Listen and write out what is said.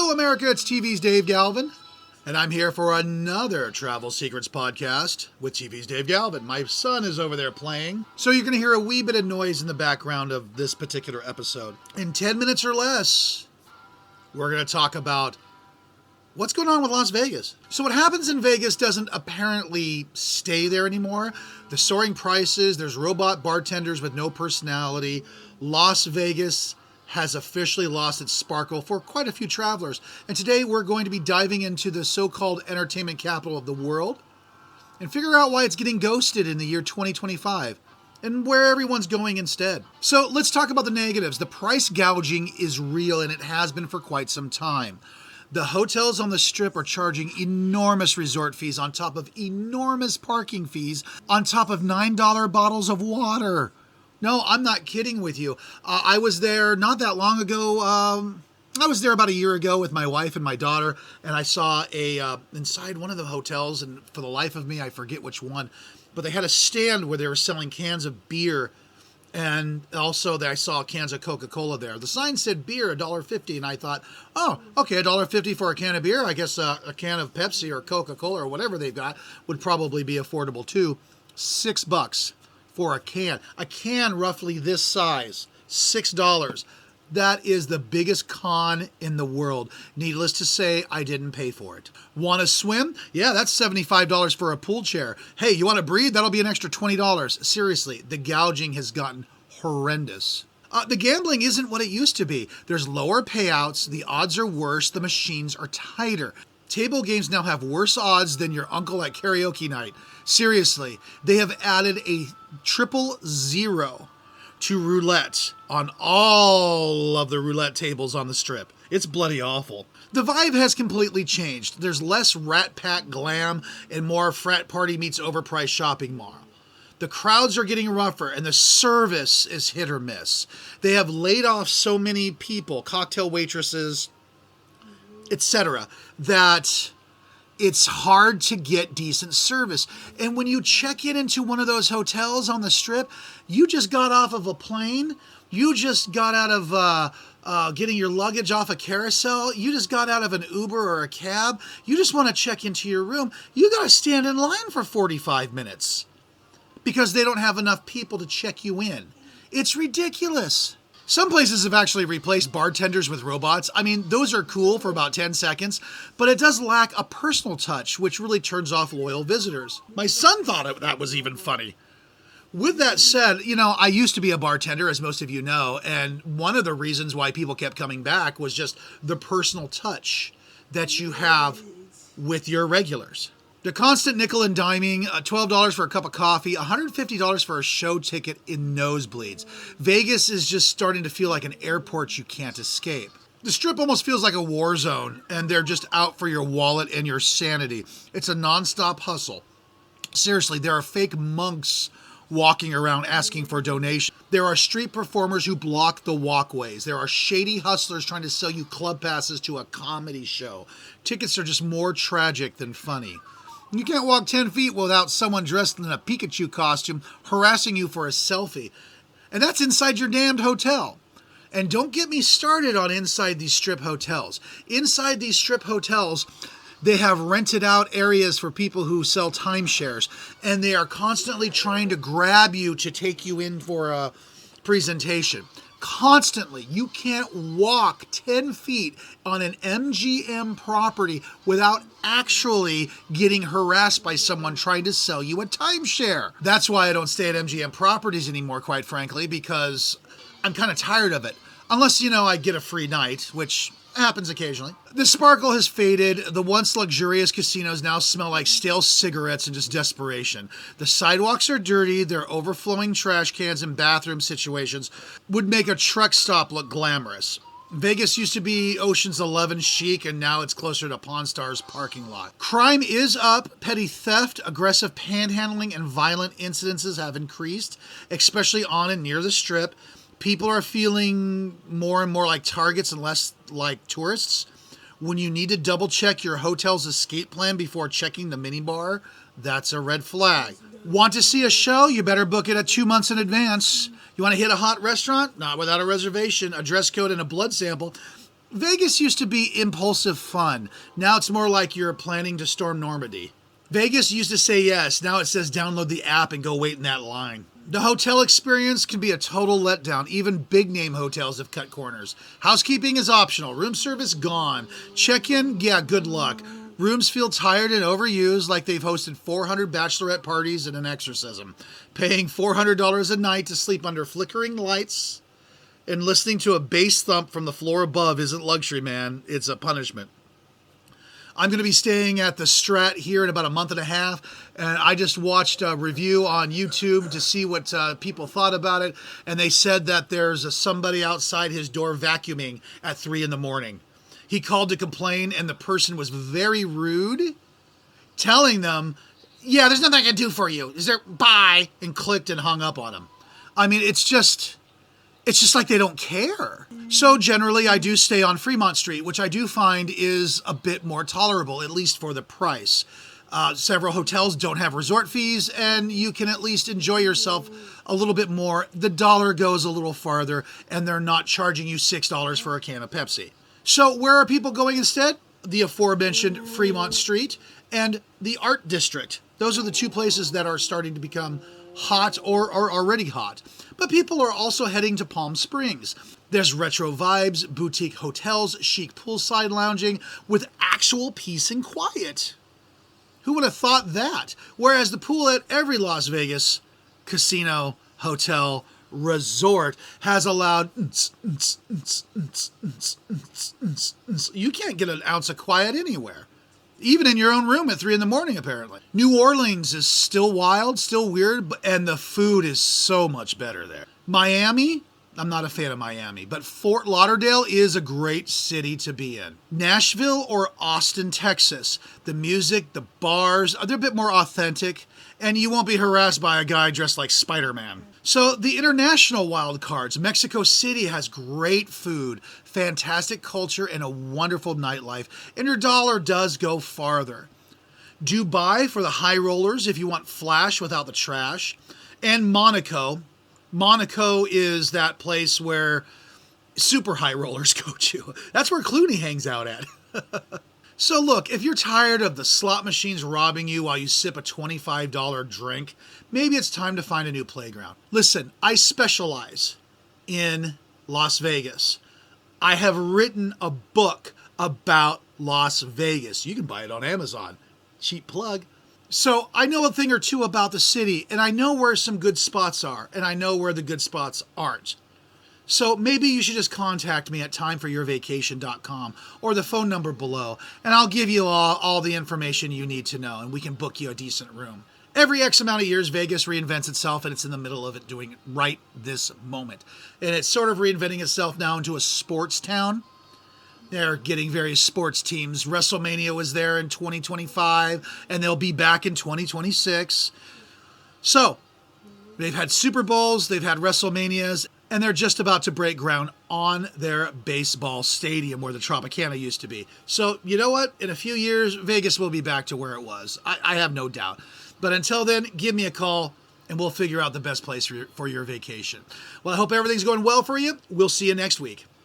Hello, America. It's TV's Dave Galvin, and I'm here for another Travel Secrets podcast with TV's Dave Galvin. My son is over there playing, so you're going to hear a wee bit of noise in the background of this particular episode. In 10 minutes or less, we're going to talk about what's going on with Las Vegas. So what happens in Vegas doesn't apparently stay there anymore. The soaring prices, there's robot bartenders with no personality. Las Vegas has officially lost its sparkle for quite a few travelers. And today we're going to be diving into the so-called entertainment capital of the world and figure out why it's getting ghosted in the year 2025 and where everyone's going instead. So let's talk about the negatives. The price gouging is real, and it has been for quite some time. The hotels on the Strip are charging enormous resort fees on top of enormous parking fees on top of $9 bottles of water. No, I'm not kidding with you. I was there not that long ago. I was there about a year ago with my wife and my daughter, and I saw inside one of the hotels, and for the life of me, I forget which one, but they had a stand where they were selling cans of beer, and also I saw cans of Coca-Cola there. The sign said beer, $1.50, and I thought, oh, okay, $1.50 for a can of beer. I guess a can of Pepsi or Coca-Cola or whatever they've got would probably be affordable too. $6 for a can roughly this size, $6. That is the biggest con in the world. Needless to say, I didn't pay for it. Want to swim? Yeah, that's $75 for a pool chair. Hey, you want to breathe? That'll be an extra $20. Seriously, the gouging has gotten horrendous. The gambling isn't what it used to be. There's lower payouts, the odds are worse, the machines are tighter. Table games now have worse odds than your uncle at karaoke night. Seriously, they have added a 000 to roulette on all of the roulette tables on the Strip. It's bloody awful. The vibe has completely changed. There's less rat pack glam and more frat party meets overpriced shopping mall. The crowds are getting rougher and the service is hit or miss. They have laid off so many people, cocktail waitresses, etc., that it's hard to get decent service. And when you check into one of those hotels on the Strip, you just got off of a plane, you just got out of getting your luggage off a carousel, you just got out of an Uber or a cab, you just want to check into your room, you got to stand in line for 45 minutes because they don't have enough people to check you in. It's ridiculous. Some places have actually replaced bartenders with robots. I mean, those are cool for about 10 seconds, but it does lack a personal touch, which really turns off loyal visitors. My son thought that was even funny. With that said, I used to be a bartender, as most of you know, and one of the reasons why people kept coming back was just the personal touch that you have with your regulars. The constant nickel and diming, $12 for a cup of coffee, $150 for a show ticket in nosebleeds. Vegas is just starting to feel like an airport you can't escape. The Strip almost feels like a war zone, and they're just out for your wallet and your sanity. It's a nonstop hustle. Seriously, there are fake monks walking around asking for donations. There are street performers who block the walkways. There are shady hustlers trying to sell you club passes to a comedy show. Tickets are just more tragic than funny. You can't walk 10 feet without someone dressed in a Pikachu costume harassing you for a selfie. And that's inside your damned hotel. And don't get me started on inside these Strip hotels. Inside these Strip hotels, they have rented out areas for people who sell timeshares. And they are constantly trying to grab you to take you in for a presentation. Constantly. You can't walk 10 feet on an MGM property without actually getting harassed by someone trying to sell you a timeshare. That's why I don't stay at MGM properties anymore, quite frankly, because I'm kind of tired of it. Unless, I get a free night, which happens occasionally. The sparkle has faded. The once luxurious casinos now smell like stale cigarettes and just desperation. The sidewalks are dirty. Their overflowing trash cans and bathroom situations would make a truck stop look glamorous. Vegas used to be Ocean's 11 chic, and now it's closer to Pawn Stars parking lot. Crime is up. Petty theft, aggressive panhandling, and violent incidences have increased, especially on and near the Strip. People are feeling more and more like targets and less like tourists. When you need to double check your hotel's escape plan before checking the minibar, that's a red flag. Want to see a show? You better book it at 2 months in advance. You want to hit a hot restaurant? Not without a reservation, a dress code, and a blood sample. Vegas used to be impulsive fun. Now it's more like you're planning to storm Normandy. Vegas used to say yes. Now it says download the app and go wait in that line. The hotel experience can be a total letdown. Even big name hotels have cut corners. Housekeeping is optional. Room service gone. Check-in, yeah, good luck. Rooms feel tired and overused, like they've hosted 400 bachelorette parties and an exorcism. Paying $400 a night to sleep under flickering lights and listening to a bass thump from the floor above isn't luxury, man. It's a punishment. I'm going to be staying at the Strat here in about a month and a half, and I just watched a review on YouTube to see what people thought about it, and they said that there's somebody outside his door vacuuming at 3 in the morning. He called to complain, and the person was very rude, telling them, yeah, there's nothing I can do for you. Is there? Bye, and clicked and hung up on him. I mean, it's just like they don't care. So generally, I do stay on Fremont Street, which I do find is a bit more tolerable, at least for the price. Several hotels don't have resort fees, and you can at least enjoy yourself a little bit more. The dollar goes a little farther, and they're not charging you $6 for a can of Pepsi. So where are people going instead? The aforementioned Fremont Street and the Art District. Those are the two places that are starting to become hot or are already hot. But people are also heading to Palm Springs. There's retro vibes, boutique hotels, chic poolside lounging with actual peace and quiet. Who would have thought that? Whereas the pool at every Las Vegas casino, hotel, resort has allowed... You can't get an ounce of quiet anywhere. Even in your own room at 3 in the morning, apparently. New Orleans is still wild, still weird, and the food is so much better there. Miami, I'm not a fan of Miami, but Fort Lauderdale is a great city to be in. Nashville or Austin, Texas. The music, the bars, they're a bit more authentic, and you won't be harassed by a guy dressed like Spider-Man. So the international wild cards. Mexico City has great food, fantastic culture, and a wonderful nightlife, and your dollar does go farther. Dubai for the high rollers if you want flash without the trash. And Monaco. Monaco is that place where super high rollers go to. That's where Clooney hangs out at. So look, if you're tired of the slot machines robbing you while you sip a $25 drink, maybe it's time to find a new playground. Listen, I specialize in Las Vegas. I have written a book about Las Vegas. You can buy it on Amazon. Cheap plug. So I know a thing or two about the city, and I know where some good spots are, and I know where the good spots aren't. So maybe you should just contact me at timeforyourvacation.com or the phone number below, and I'll give you all the information you need to know, and we can book you a decent room. Every X amount of years, Vegas reinvents itself, and it's in the middle of it doing it right this moment. And it's sort of reinventing itself now into a sports town. They're getting various sports teams. WrestleMania was there in 2025, and they'll be back in 2026. So, they've had Super Bowls, they've had WrestleManias, and they're just about to break ground on their baseball stadium where the Tropicana used to be. So, you know what? In a few years, Vegas will be back to where it was. I have no doubt. But until then, give me a call, and we'll figure out the best place for your vacation. Well, I hope everything's going well for you. We'll see you next week.